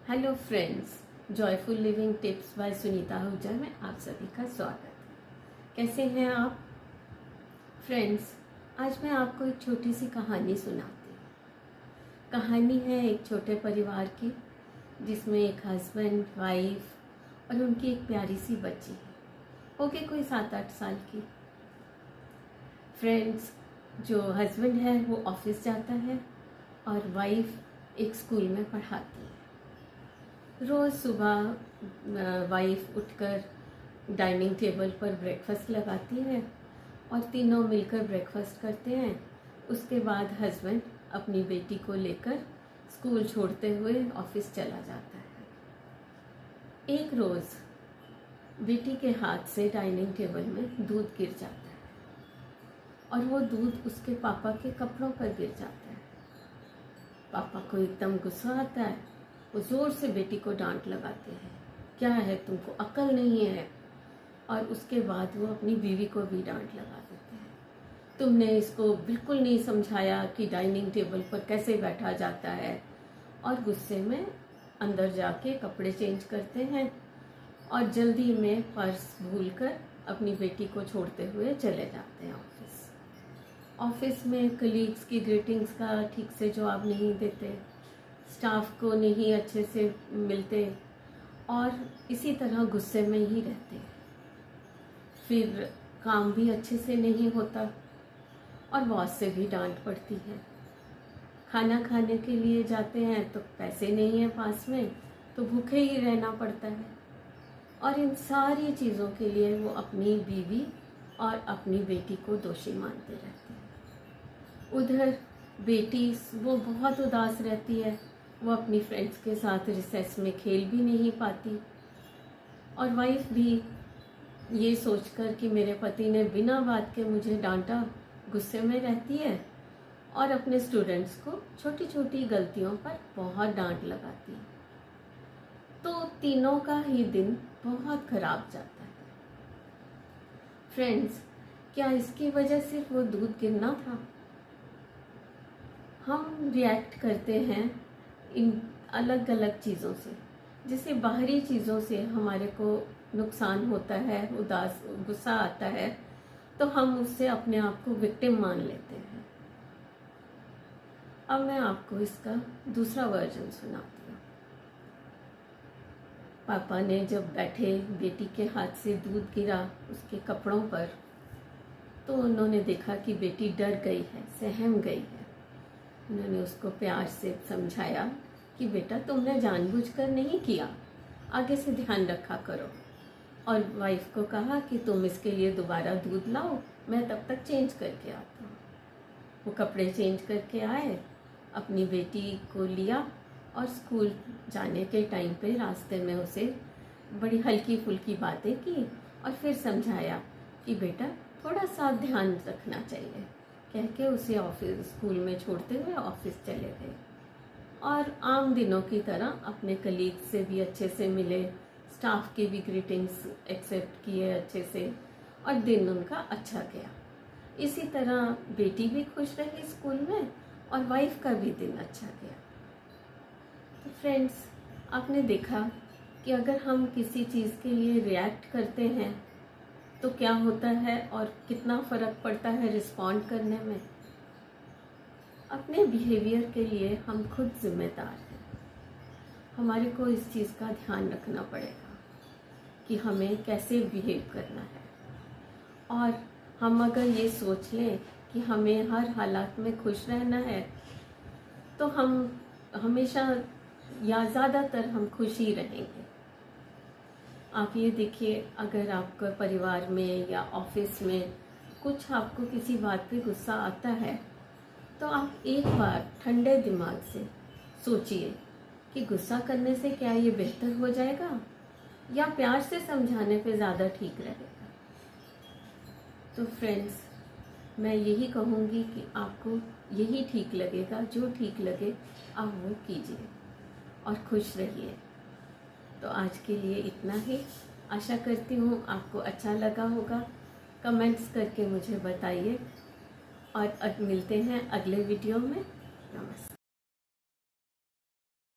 Hello friends, joyful living tips by Sunita Ahuja में आप सभी का स्वागत है। कैसे हैं आप फ्रेंड्स? आज मैं आपको एक छोटी सी कहानी सुनाती हूँ। कहानी है एक छोटे परिवार की, जिसमें एक हस्बैंड, वाइफ और उनकी एक प्यारी सी बच्ची है, होगी कोई 7-8 साल की। फ्रेंड्स, जो हस्बैंड है वो ऑफिस जाता है और वाइफ एक स्कूल में पढ़ाती है। रोज़ सुबह वाइफ उठकर डाइनिंग टेबल पर ब्रेकफास्ट लगाती है और तीनों मिलकर ब्रेकफास्ट करते हैं। उसके बाद हस्बैंड अपनी बेटी को लेकर स्कूल छोड़ते हुए ऑफिस चला जाता है। एक रोज़ बेटी के हाथ से डाइनिंग टेबल में दूध गिर जाता है और वो दूध उसके पापा के कपड़ों पर गिर जाता है। पापा को एकदम गुस्सा आता है। वो ज़ोर से बेटी को डांट लगाते हैं, क्या है तुमको अक्ल नहीं है। और उसके बाद वो अपनी बीवी को भी डांट लगा देते हैं, तुमने इसको बिल्कुल नहीं समझाया कि डाइनिंग टेबल पर कैसे बैठा जाता है। और गुस्से में अंदर जाके कपड़े चेंज करते हैं और जल्दी में पर्स भूलकर अपनी बेटी को छोड़ते हुए चले जाते हैं ऑफिस में कलीग्स की ग्रीटिंग्स का ठीक से जवाब नहीं देते, स्टाफ को नहीं अच्छे से मिलते और इसी तरह गुस्से में ही रहते हैं। फिर काम भी अच्छे से नहीं होता और बॉस से भी डांट पड़ती है। खाना खाने के लिए जाते हैं तो पैसे नहीं हैं पास में, तो भूखे ही रहना पड़ता है। और इन सारी चीज़ों के लिए वो अपनी बीवी और अपनी बेटी को दोषी मानते रहते हैं। उधर बेटी वो बहुत उदास रहती है, वो अपनी फ्रेंड्स के साथ रिसेस में खेल भी नहीं पाती। और वाइफ भी ये सोचकर कि मेरे पति ने बिना बात के मुझे डांटा, गुस्से में रहती है और अपने स्टूडेंट्स को छोटी छोटी गलतियों पर बहुत डांट लगाती है। तो तीनों का ही दिन बहुत खराब जाता है। फ्रेंड्स, क्या इसकी वजह सिर्फ वो दूध गिरना था? हम रिएक्ट करते हैं इन अलग अलग चीज़ों से, जैसे बाहरी चीज़ों से हमारे को नुकसान होता है, उदास गुस्सा आता है, तो हम उससे अपने आप को विक्टिम मान लेते हैं। अब मैं आपको इसका दूसरा वर्जन सुनाती हूँ। पापा ने जब बैठे बेटी के हाथ से दूध गिरा उसके कपड़ों पर, तो उन्होंने देखा कि बेटी डर गई है, सहम गई है। उन्होंने उसको प्यार से समझाया कि बेटा तुमने जानबूझकर नहीं किया, आगे से ध्यान रखा करो। और वाइफ को कहा कि तुम इसके लिए दोबारा दूध लाओ, मैं तब तक चेंज करके आता हूँ। वो कपड़े चेंज करके आए, अपनी बेटी को लिया और स्कूल जाने के टाइम पे रास्ते में उसे बड़ी हल्की फुल्की बातें की और फिर समझाया कि बेटा थोड़ा सा ध्यान रखना चाहिए, कह के उसे ऑफिस स्कूल में छोड़ते हुए ऑफिस चले गए। और आम दिनों की तरह अपने कलीग से भी अच्छे से मिले, स्टाफ की भी ग्रीटिंग्स एक्सेप्ट किए अच्छे से और दिन उनका अच्छा गया। इसी तरह बेटी भी खुश रही स्कूल में और वाइफ का भी दिन अच्छा गया। तो फ्रेंड्स, आपने देखा कि अगर हम किसी चीज़ के लिए रिएक्ट करते हैं तो क्या होता है और कितना फ़र्क पड़ता है रिस्पॉन्ड करने में। अपने बिहेवियर के लिए हम खुद जिम्मेदार हैं। हमारे को इस चीज़ का ध्यान रखना पड़ेगा कि हमें कैसे बिहेव करना है। और हम अगर ये सोच लें कि हमें हर हालात में खुश रहना है, तो हम हमेशा या ज़्यादातर हम खुश ही रहेंगे। आप ये देखिए, अगर आपका परिवार में या ऑफिस में कुछ आपको किसी बात पे गुस्सा आता है, तो आप एक बार ठंडे दिमाग से सोचिए कि गुस्सा करने से क्या ये बेहतर हो जाएगा या प्यार से समझाने पे ज़्यादा ठीक रहेगा। तो फ्रेंड्स, मैं यही कहूँगी कि आपको यही ठीक लगेगा, जो ठीक लगे आप वो कीजिए और खुश रहिए। तो आज के लिए इतना ही। आशा करती हूँ आपको अच्छा लगा होगा। कमेंट्स करके मुझे बताइए और मिलते हैं अगले वीडियो में। नमस्ते।